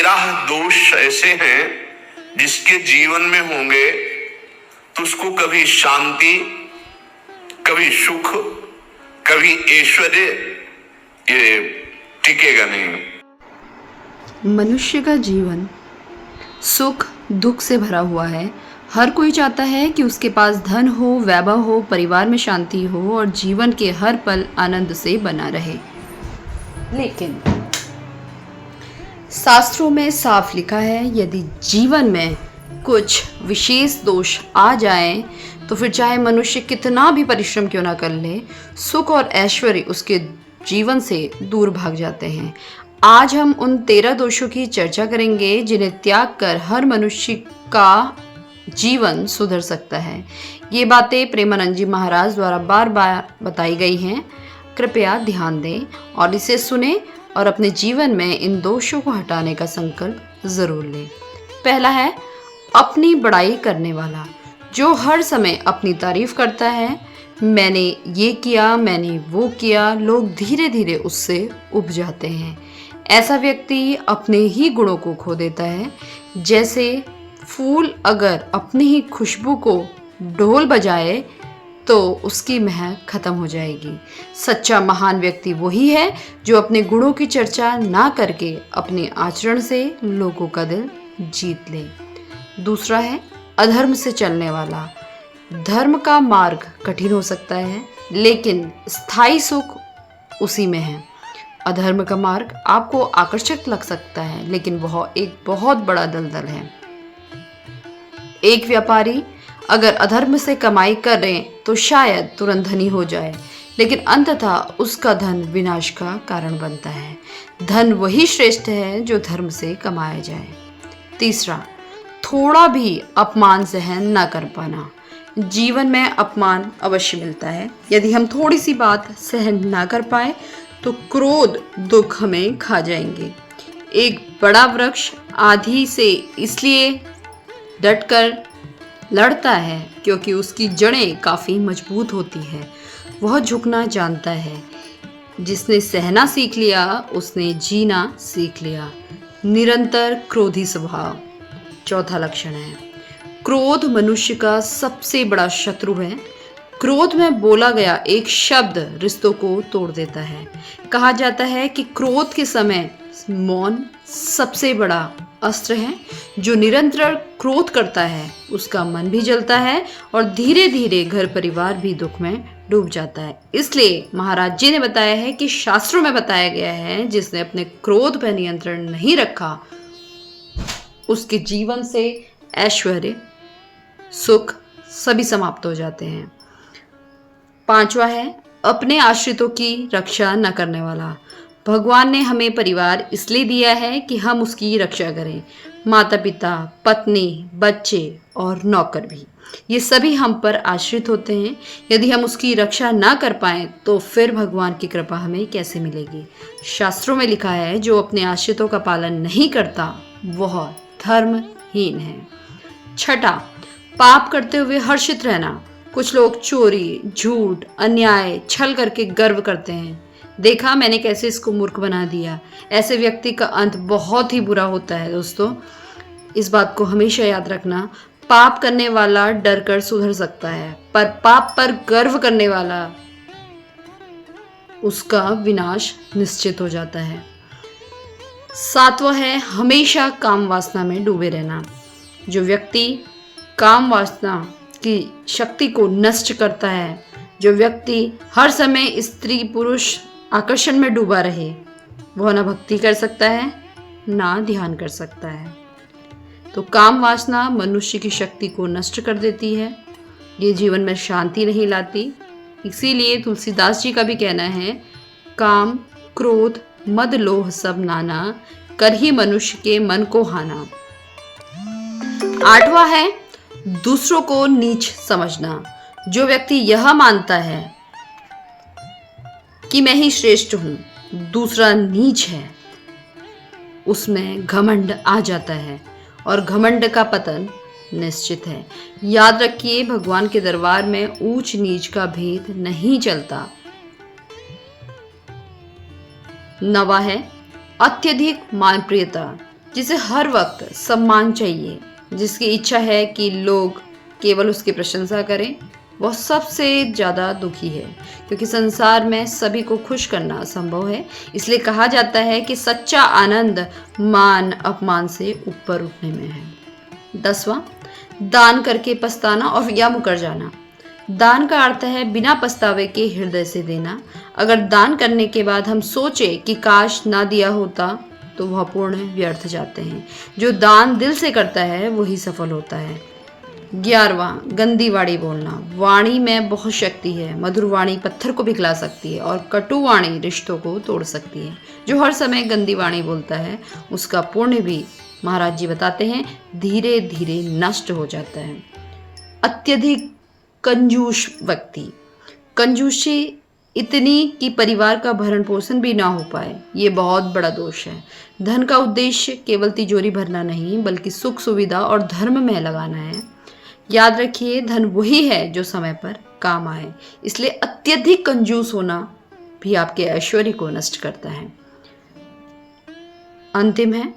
13 दोष ऐसे हैं जिसके जीवन में होंगे तो उसको कभी शांति, कभी सुख, कभी ऐश्वर्य ये टिकेगा नहीं। मनुष्य का जीवन सुख दुख से भरा हुआ है। हर कोई चाहता है कि उसके पास धन हो, वैभव हो, परिवार में शांति हो और जीवन के हर पल आनंद से बना रहे। लेकिन शास्त्रों में साफ लिखा है, यदि जीवन में कुछ विशेष दोष आ जाएं, तो फिर चाहे मनुष्य कितना भी परिश्रम क्यों ना कर ले, सुख और ऐश्वर्य उसके जीवन से दूर भाग जाते हैं। आज हम उन 13 दोषों की चर्चा करेंगे जिन्हें त्याग कर हर मनुष्य का जीवन सुधर सकता है। ये बातें प्रेमानंद जी महाराज द्वारा बार बार बताई गई हैं। कृपया ध्यान दें और इसे सुने और अपने जीवन में इन दोषों को हटाने का संकल्प जरूर लें। पहला है अपनी बड़ाई करने वाला, जो हर समय अपनी तारीफ करता है। मैंने ये किया, मैंने वो किया। लोग धीरे धीरे उससे उब जाते हैं। ऐसा व्यक्ति अपने ही गुणों को खो देता है। जैसे फूल अगर अपनी ही खुशबू को ढोल बजाए तो उसकी महक खत्म हो जाएगी। सच्चा महान व्यक्ति वही है जो अपने गुणों की चर्चा ना करके अपने आचरण से लोगों का दिल जीत ले। दूसरा है अधर्म से चलने वाला। धर्म का मार्ग कठिन हो सकता है, लेकिन स्थायी सुख उसी में है। अधर्म का मार्ग आपको आकर्षक लग सकता है, लेकिन वह एक बहुत बड़ा दलदल है। एक व्यापारी अगर अधर्म से कमाई करे तो शायद तुरंत धनी हो जाए, लेकिन अंततः उसका धन विनाश का कारण बनता है। धन वही श्रेष्ठ है जो धर्म से कमाया जाए। तीसरा, थोड़ा भी अपमान सहन न कर पाना। जीवन में अपमान अवश्य मिलता है। यदि हम थोड़ी सी बात सहन ना कर पाए तो क्रोध दुख हमें खा जाएंगे। एक बड़ा वृक्ष आंधी से इसलिए डटकर लड़ता है क्योंकि उसकी जड़ें काफ़ी मजबूत होती है। वह झुकना जानता है। जिसने सहना सीख लिया उसने जीना सीख लिया। निरंतर क्रोधी स्वभाव चौथा लक्षण है। क्रोध मनुष्य का सबसे बड़ा शत्रु है। क्रोध में बोला गया एक शब्द रिश्तों को तोड़ देता है। कहा जाता है कि क्रोध के समय मौन सबसे बड़ा अस्त्र है। जो निरंतर क्रोध करता है उसका मन भी जलता है और धीरे धीरे घर परिवार भी दुख में डूब जाता है। इसलिए महाराज जी ने बताया है कि शास्त्रों में बताया गया है, जिसने अपने क्रोध पर नियंत्रण नहीं रखा उसके जीवन से ऐश्वर्य सुख सभी समाप्त हो जाते हैं। पांचवा है अपने आश्रितों की रक्षा न करने वाला। भगवान ने हमें परिवार इसलिए दिया है कि हम उसकी रक्षा करें। माता पिता, पत्नी, बच्चे और नौकर भी, ये सभी हम पर आश्रित होते हैं। यदि हम उसकी रक्षा ना कर पाएं तो फिर भगवान की कृपा हमें कैसे मिलेगी। शास्त्रों में लिखा है, जो अपने आश्रितों का पालन नहीं करता वह धर्महीन है। छठा, पाप करते हुए हर्षित रहना। कुछ लोग चोरी, झूठ, अन्याय, छल करके गर्व करते हैं। देखा मैंने कैसे इसको मूर्ख बना दिया। ऐसे व्यक्ति का अंत बहुत ही बुरा होता है। दोस्तों, इस बात को हमेशा याद रखना। पाप करने वाला डर कर सुधर सकता है, पर पाप पर गर्व करने वाला उसका विनाश निश्चित हो जाता है। सातवां है हमेशा काम वासना में डूबे रहना। जो व्यक्ति काम वासना की शक्ति को नष्ट करता है, जो व्यक्ति हर समय स्त्री पुरुष आकर्षण में डूबा रहे, वह ना भक्ति कर सकता है ना ध्यान कर सकता है। तो काम वासना मनुष्य की शक्ति को नष्ट कर देती है। ये जीवन में शांति नहीं लाती। इसीलिए तुलसीदास जी का भी कहना है, काम क्रोध मद लोभ सब नाना, कर ही मनुष्य के मन को हाना। आठवां है दूसरों को नीच समझना। जो व्यक्ति यह मानता है कि मैं ही श्रेष्ठ हूं, दूसरा नीच है, उसमें घमंड आ जाता है और घमंड का पतन निश्चित है। याद रखिए, भगवान के दरबार में ऊंच नीच का भेद नहीं चलता। नवा है अत्यधिक मानप्रियता। जिसे हर वक्त सम्मान चाहिए, जिसकी इच्छा है कि लोग केवल उसकी प्रशंसा करें, वह सबसे ज़्यादा दुखी है, क्योंकि संसार में सभी को खुश करना असंभव है। इसलिए कहा जाता है कि सच्चा आनंद मान अपमान से ऊपर उठने में है। 10वां, दान करके पछताना और या मुकर जाना। दान का अर्थ है बिना पछतावे के हृदय से देना। अगर दान करने के बाद हम सोचे कि काश ना दिया होता तो वह पूर्ण व्यर्थ जाते हैं। जो दान दिल से करता है वही सफल होता है। 11वां, गंदी वाणी बोलना। वाणी में बहुत शक्ति है। मधुर वाणी पत्थर को पिघला सकती है और कटु वाणी रिश्तों को तोड़ सकती है। जो हर समय गंदी वाणी बोलता है उसका पुण्य भी, महाराज जी बताते हैं, धीरे धीरे नष्ट हो जाता है। अत्यधिक कंजूस व्यक्ति। कंजूसी इतनी कि परिवार का भरण पोषण भी ना हो पाए, ये बहुत बड़ा दोष है। धन का उद्देश्य केवल तिजोरी भरना नहीं बल्कि सुख सुविधा और धर्म में लगाना है। याद रखिए, धन वही है जो समय पर काम आए। इसलिए अत्यधिक कंजूस होना भी आपके ऐश्वर्य को नष्ट करता है। अंतिम है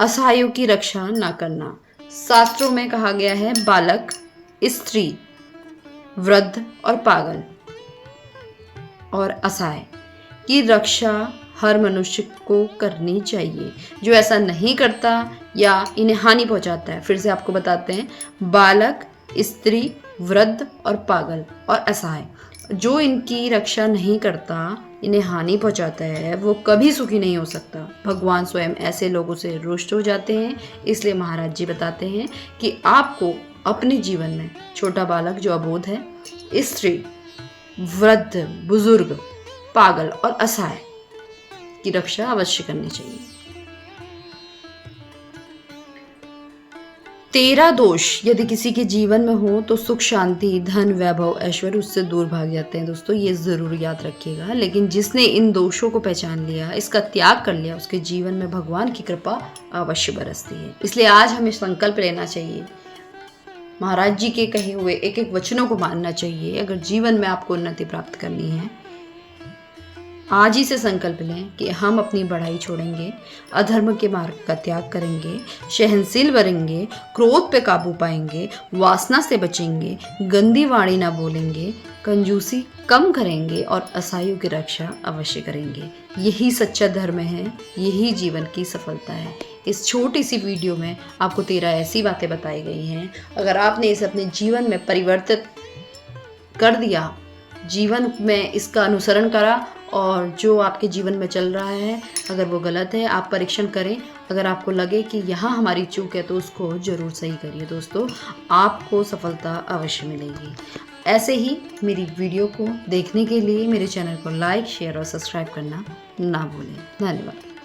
असहायों की रक्षा ना करना। शास्त्रों में कहा गया है बालक, स्त्री, वृद्ध और पागल और असहाय की रक्षा हर मनुष्य को करनी चाहिए। जो ऐसा नहीं करता या इन्हें हानि पहुंचाता है, फिर से आपको बताते हैं, बालक, स्त्री, वृद्ध और पागल और असहाय, जो इनकी रक्षा नहीं करता, इन्हें हानि पहुंचाता है, वो कभी सुखी नहीं हो सकता। भगवान स्वयं ऐसे लोगों से रुष्ट हो जाते हैं। इसलिए महाराज जी बताते हैं कि आपको अपने जीवन में छोटा बालक जो अबोध है, स्त्री, वृद्ध, बुजुर्ग, पागल और असहाय की रक्षा अवश्य करनी चाहिए। 13 दोष यदि किसी के जीवन में हो तो सुख, शांति, धन, वैभव, ऐश्वर्य उससे दूर भाग जाते हैं। दोस्तों, ये जरूर याद रखिएगा। लेकिन जिसने इन दोषों को पहचान लिया, इसका त्याग कर लिया, उसके जीवन में भगवान की कृपा अवश्य बरसती है। इसलिए आज हमें संकल्प लेना चाहिए, महाराज जी के कहे हुए एक एक वचनों को मानना चाहिए। अगर जीवन में आपको उन्नति प्राप्त करनी है, आज ही से संकल्प लें कि हम अपनी बढ़ाई छोड़ेंगे, अधर्म के मार्ग का त्याग करेंगे, सहनशील बनेंगे, क्रोध पे काबू पाएंगे, वासना से बचेंगे, गंदी वाणी ना बोलेंगे, कंजूसी कम करेंगे और असहायों की रक्षा अवश्य करेंगे। यही सच्चा धर्म है, यही जीवन की सफलता है। इस छोटी सी वीडियो में आपको 13 ऐसी बातें बताई गई हैं। अगर आपने इसे अपने जीवन में परिवर्तित कर दिया, जीवन में इसका अनुसरण करा, और जो आपके जीवन में चल रहा है अगर वो गलत है, आप परीक्षण करें। अगर आपको लगे कि यहाँ हमारी चूक है तो उसको ज़रूर सही करिए। दोस्तों, आपको सफलता अवश्य मिलेगी। ऐसे ही मेरी वीडियो को देखने के लिए मेरे चैनल को लाइक, शेयर और सब्सक्राइब करना ना भूलें। धन्यवाद।